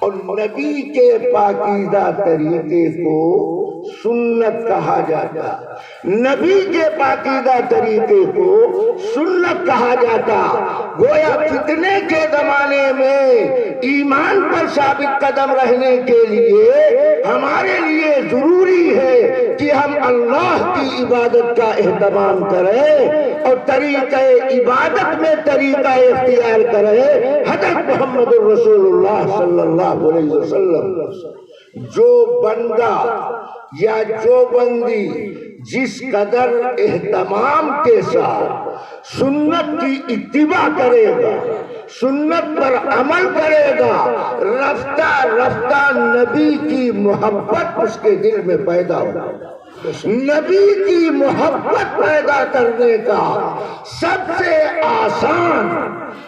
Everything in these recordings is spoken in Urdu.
اور نبی کے پاکیزہ طریقے کو سنت کہا جاتا، نبی کے پاکیزہ طریقے کو سنت کہا جاتا۔ گویا فتنے کے زمانے میں ایمان پر ثابت قدم رہنے کے لیے ہمارے لیے ضروری ہے کہ ہم اللہ کی عبادت کا اہتمام کریں اور طریقہ عبادت میں طریقہ اختیار کریں حضرت محمد رسول اللہ صلی اللہ علیہ وسلم۔ جو بندہ یا جو بندی جس قدر اہتمام کے ساتھ سنت کی اتباع کرے گا، سنت پر عمل کرے گا، رفتہ رفتہ نبی کی محبت اس کے دل میں پیدا ہوگا۔ نبی کی محبت پیدا کرنے کا سب سے آسان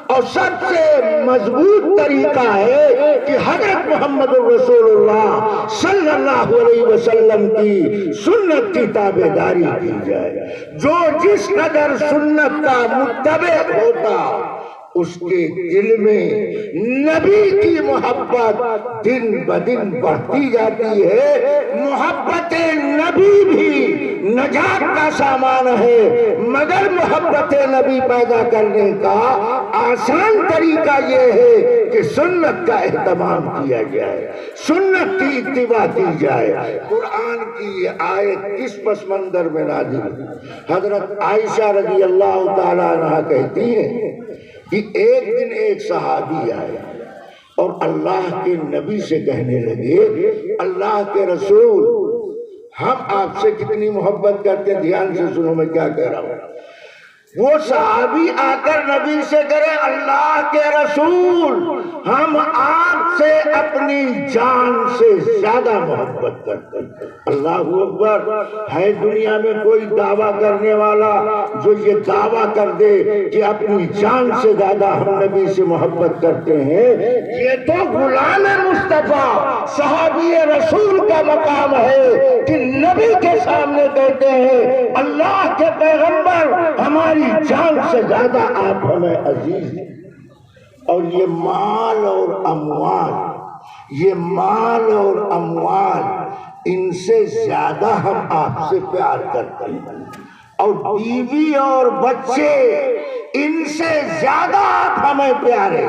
اور سب سے مضبوط طریقہ ہے کہ حضرت محمد رسول اللہ صلی اللہ علیہ وسلم کی سنت کی تابعداری کی جائے۔ جو جس قدر سنت کا متبع ہوتا اس کے دل میں نبی کی محبت دن بدن بڑھتی جاتی ہے۔ محبت نبی بھی نجات کا سامان ہے، مگر محبت نبی پیدا کرنے کا آسان طریقہ یہ ہے کہ سنت کا اہتمام کیا جائے، سنت کی اتباع کی جائے۔ قرآن کی یہ آیت کس پس منظر میں نازل ہوئی؟ حضرت عائشہ رضی اللہ تعالیٰ عنہا کہتی ہیں کہ ایک دن ایک صحابی آئے اور اللہ کے نبی سے کہنے لگے، اللہ کے رسول ہم آپ سے کتنی محبت کرتے ہیں، دھیان سے سنو میں کیا کہہ رہا ہوں۔ وہ صحابی آ کر نبی سے کرے، اللہ کے رسول ہم آپ سے اپنی جان سے زیادہ محبت کرتے ہیں۔ اللہ اکبر! ہے دنیا میں کوئی دعویٰ کرنے والا جو یہ دعویٰ کر دے کہ اپنی جان سے زیادہ ہم نبی سے محبت کرتے ہیں؟ یہ تو غلام مصطفیٰ صحابی رسول کا مقام ہے کہ نبی کے سامنے کہتے ہیں اللہ کے پیغمبر ہماری جان سے زیادہ آپ ہمیں عزیز ہیں۔ اور یہ مال اور اموال، یہ مال اور اموال ان سے زیادہ ہم آپ سے پیار کرتے ہیں، اور بیوی اور بچے ان سے زیادہ آپ ہمیں پیارے۔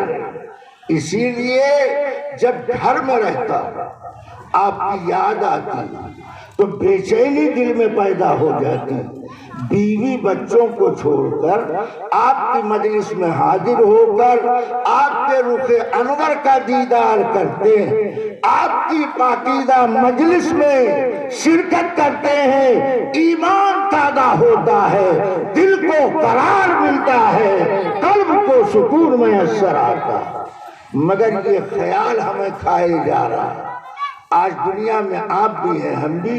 اسی لیے جب گھر میں رہتا آپ کی یاد آتی تو بے چینی دل میں پیدا ہو جاتی، بیوی بچوں کو چھوڑ کر آپ کی مجلس میں حاضر ہو کر آپ کے رخ انور کا دیدار کرتے ہیں، آپ کی پاکیزہ مجلس میں شرکت کرتے ہیں، ایمان تازہ ہوتا ہے، دل کو قرار ملتا ہے، قلب کو سکون میسر آتا ہے۔ مگر یہ خیال ہمیں کھائے جا رہا ہے۔ آج دنیا میں آپ بھی ہیں، ہم بھی،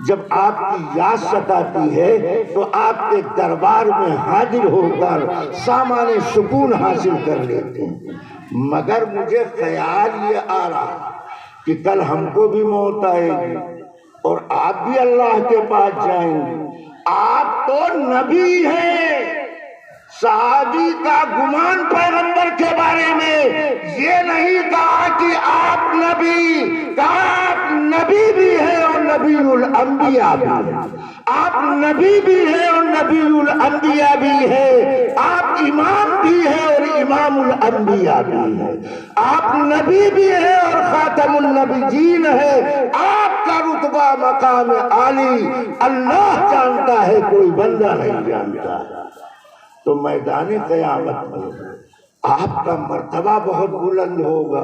جب آپ کی یاد ستاتی ہے تو آپ کے دربار میں حاضر ہو کر سامان سکون حاصل کر لیتے ہیں۔ مگر مجھے خیال یہ آ رہا کہ کل ہم کو بھی موت آئے گی اور آپ بھی اللہ کے پاس جائیں گے۔ آپ تو نبی ہیں۔ صحابی کا گمان پیغمبر کے بارے میں یہ نہیں کہا کہ آپ نبی، کہا آپ نبی بھی ہیں اور نبی الانبیاء بھی ہیں۔ آپ نبی بھی ہیں اور نبی الانبیاء بھی ہیں۔ آپ امام بھی ہیں اور امام الانبیاء بھی ہیں۔ آپ نبی بھی ہیں اور خاتم النبیین ہیں۔ آپ کا رتبہ مقام عالی اللہ جانتا ہے، کوئی بندہ نہیں جانتا ہے۔ تو میدان قیامت میں آپ کا مرتبہ بہت بلند ہوگا۔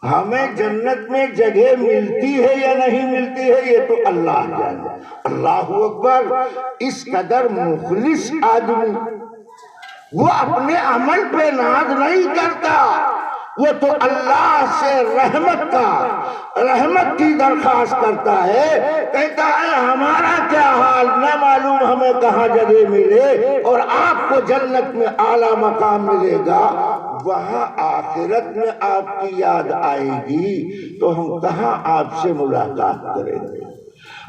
ہمیں جنت میں جگہ ملتی ہے یا نہیں ملتی ہے یہ تو اللہ جانے۔ اللہ اکبر! اس قدر مخلص آدمی وہ اپنے عمل پہ ناز نہیں کرتا، وہ تو اللہ سے رحمت کی درخواست کرتا ہے، کہتا ہے ہمارا کیا حال، نہ معلوم ہمیں کہاں جگہ ملے، اور آپ کو جنت میں اعلیٰ مقام ملے گا۔ وہاں آخرت میں آپ کی یاد آئے گی تو ہم کہاں آپ سے ملاقات کریں گے؟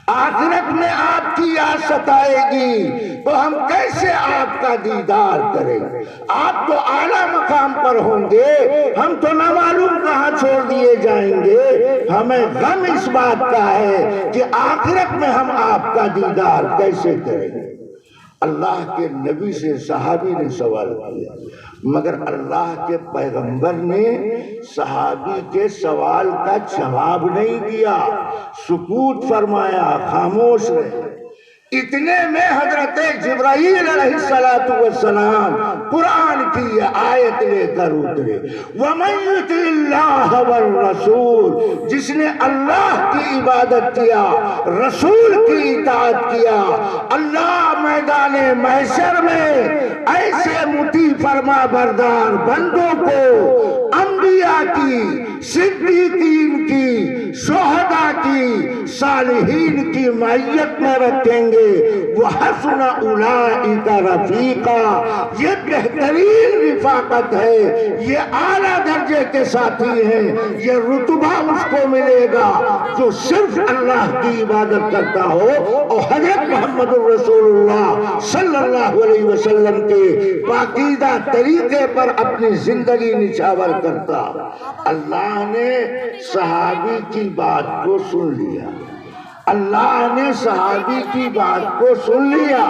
آخرت میں آپ کی یاد ستائے گی تو ہم کیسے آپ کا دیدار کریں؟ آپ تو اعلیٰ مقام پر ہوں گے، ہم تو نہ معلوم کہاں چھوڑ دیے جائیں گے۔ ہمیں غم اس بات کا ہے کہ آخرت میں ہم آپ کا دیدار کیسے کریں گے۔ اللہ کے نبی سے صحابی نے سوال کیا، مگر اللہ کے پیغمبر نے صحابی کے سوال کا جواب نہیں دیا، سکوت فرمایا، خاموش رہے۔ اتنے میں حضرت جبرائیل علیہ السلام قرآن کی یہ آیت لے کر اترے، وَمَن يُطِعِ اللَّهَ وَالرَّسُولَ، جس نے اللہ کی عبادت کیا، رسول کی اطاعت کیا، اللہ میدان محشر میں ایسے مطیع فرما بردار بندوں کو انبیاء کی، صدیقین کی، شہداء کی، صالحین کی معیت میں رکھیں گے۔ وَحَسُنَ أُولَئِكَ رَفِيقًا، یہ بہترین رفاقت ہے، یہ اعلیٰ درجے کے ساتھی ہیں، یہ رتبہ اس کو ملے گا جو صرف اللہ کی عبادت کرتا ہو اور حضرت محمد الرسول اللہ صلی اللہ علیہ وسلم کے پاکیزہ طریقے پر اپنی زندگی نچھاور کرتا۔ اللہ نے صحابی کی بات کو سن لیا، اللہ نے صحابی کی بات کو سن لیا۔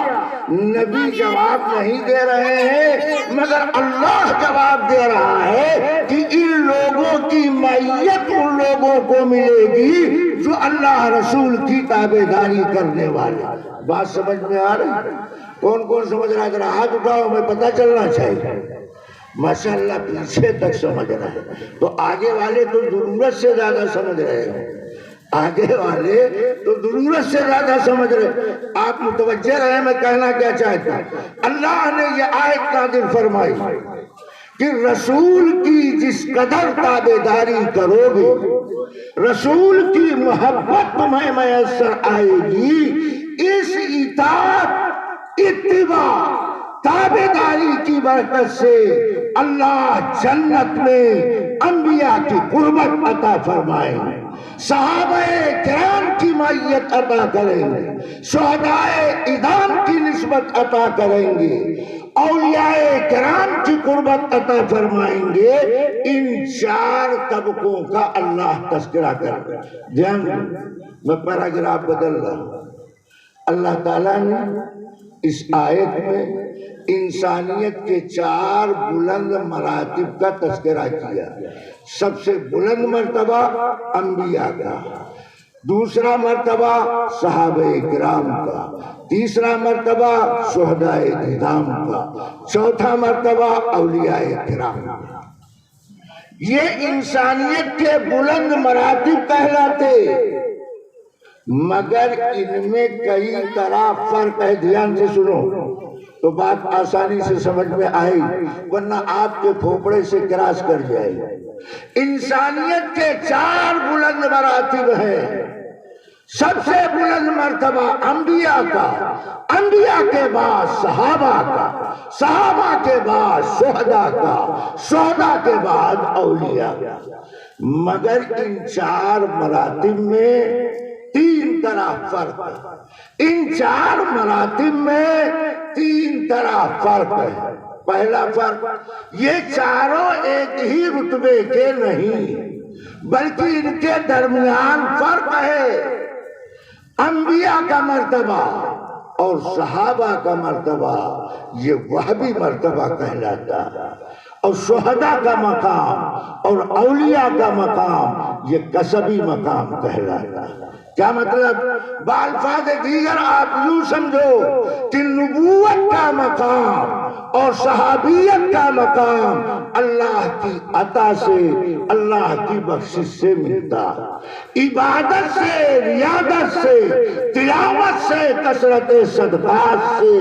نبی جواب نہیں دے رہے ہیں، مگر اللہ جواب دے رہا ہے کہ ان لوگوں کی معیت ان لوگوں کو ملے گی جو اللہ رسول کی تابعداری کرنے والے۔ بات سمجھ میں آ رہی؟ کون کون سمجھ رہا ہے؟ ذرا ہاتھ اٹھاؤ، ہمیں پتہ چلنا چاہیے۔ ماشاءاللہ پیچھے تک سمجھ رہا ہے، تو آگے والے تو ضرورت سے زیادہ سمجھ رہے ہیں، آگے والے تو ضرورت سے زیادہ سمجھ رہے۔ آپ متوجہ رہے میں کہنا کیا چاہتا ہوں۔ اللہ نے یہ آیت نازل فرمائی کہ رسول کی جس قدر تابعداری کرو گے، رسول کی محبت تمہیں میسر آئے گی، اس اطاعت، اتباع، تابعداری کی برکت سے اللہ جنت میں انبیاء کی قربت عطا فرمائیں گے، صحابہ کرام کی معیت عطا کریں گے، شہدائے اعدام کی نسبت عطا کریں گے، اولیاء کرام کی قربت عطا فرمائیں گے۔ ان چار طبقوں کا اللہ تذکرہ کرتا ہے۔ دھیان میں پیراگراف بدل رہا ہوں۔ اللہ تعالیٰ نے اس آیت میں انسانیت کے چار بلند مراتب کا تذکرہ کیا۔ سب سے بلند مرتبہ انبیاء کا، دوسرا مرتبہ صحابہ کرام کا، تیسرا مرتبہ شہداء اعدام کا، چوتھا مرتبہ اولیاء کرام کا۔ یہ انسانیت کے بلند مراتب کہلاتے، مگر ان میں کئی طرح فرق ہے۔ دھیان سے سنو تو بات آسانی سے سمجھ میں آئی، ورنہ آپ کے پھوپڑے سے کراس کر جائے گا۔ انسانیت کے چار بلند مراتب ہیں۔ سب سے بلند مرتبہ انبیاء کا، انبیاء کے بعد صحابہ کا، صحابہ کے بعد شہداء کا، شہداء کے بعد اولیاء کا۔ مگر ان چار مراتب میں تین طرح فرق ہے۔ ان چار مراتب میں تین طرح فرق ہے۔ پہلا فرق، یہ چاروں ایک ہی رتبے کے نہیں، بلکہ ان کے درمیان فرق ہے۔ انبیاء کا مرتبہ اور صحابہ کا مرتبہ یہ وہبی مرتبہ کہلاتا ہے، اور شہداء کا مقام اور اولیاء کا مقام یہ کسبی مقام کہلاتا ہے۔ کیا مطلب؟ بالفاظ دیگر آپ یوں سمجھو کہ نبوت کا مقام اور صحابیت کا مقام اللہ کی عطا سے، اللہ کی بخشش سے ملتا۔ عبادت سے، ریاضت سے، تلاوت سے، کثرت صدقات سے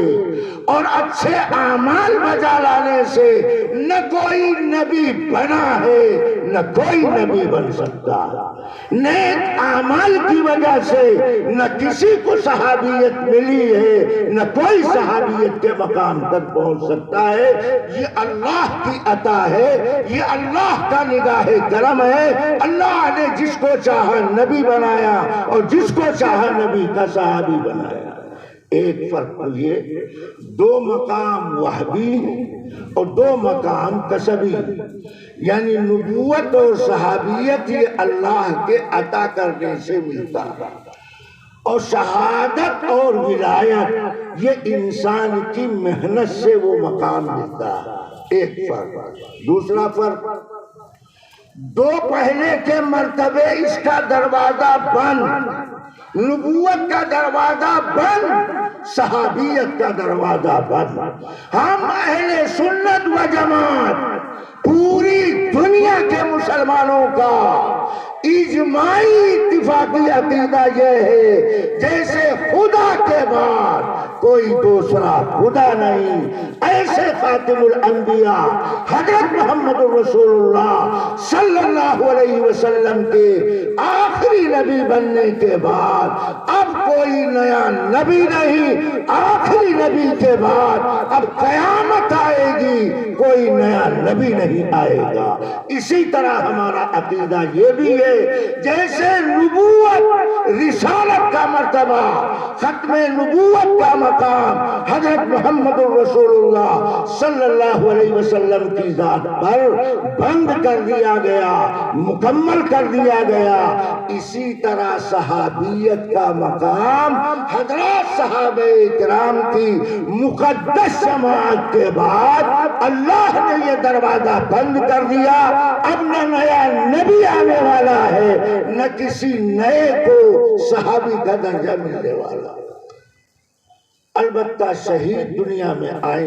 اور اچھے اعمال بجا لانے سے نہ کوئی نبی بنا ہے نہ کوئی نبی بن سکتا۔ نیک اعمال کی وجہ سے نہ کسی کو صحابیت ملی ہے، نہ کوئی صحابیت کے مقام تک پہنچ سکتا ہے۔ یہ اللہ کی عطا ہے، یہ اللہ کا نگاہ کرم ہے۔ اللہ نے جس کو چاہا نبی بنایا اور جس کو چاہا نبی کا صحابی بنایا۔ ایک فرق یہ، دو مقام وحبی اور دو مقام کسبی، یعنی نبوت اور صحابیت یہ اللہ کے عطا کرنے سے ملتا ہے، اور شہادت اور ولایت یہ انسان کی محنت سے وہ مقام ملتا ہے۔ ایک فرق۔ دوسرا فرق، دو پہلے کے مرتبے اس کا دروازہ بند، نبوت کا دروازہ بند، صحابیت کا دروازہ بند۔ ہم اہل سنت و جماعت پوری دنیا کے مسلمانوں کا اجماعی اتفاقی عقیدہ یہ ہے جیسے خدا کے بعد کوئی دوسرا خدا نہیں، ایسے خاتم الانبیاء حضرت محمد رسول اللہ صلی اللہ علیہ وسلم کے آخری نبی بننے کے بعد اب کوئی نیا نبی نہیں، آخری نبی کے بعد اب قیامت آئے گی، کوئی نیا نبی نہیں آئے گا۔ اسی طرح ہمارا عقیدہ یہ بھی ہے جیسے نبوت رسالت کا مرتبہ، ختم نبوت کا مقام حضرت محمد رسول اللہ صلی اللہ علیہ وسلم کی ذات پر بند کر دیا گیا، مکمل کر دیا گیا، اسی طرح صحابیت کا مقام حضرات صحابہ کرام کی مقدس جماعت کے بعد اللہ نے یہ دروازہ بند کر دیا۔ اب نہ نیا نبی آنے والا ہے، نہ کسی نئے کو صحابی کا درجہ ملنے والا۔ البتہ شہید دنیا میں آئیں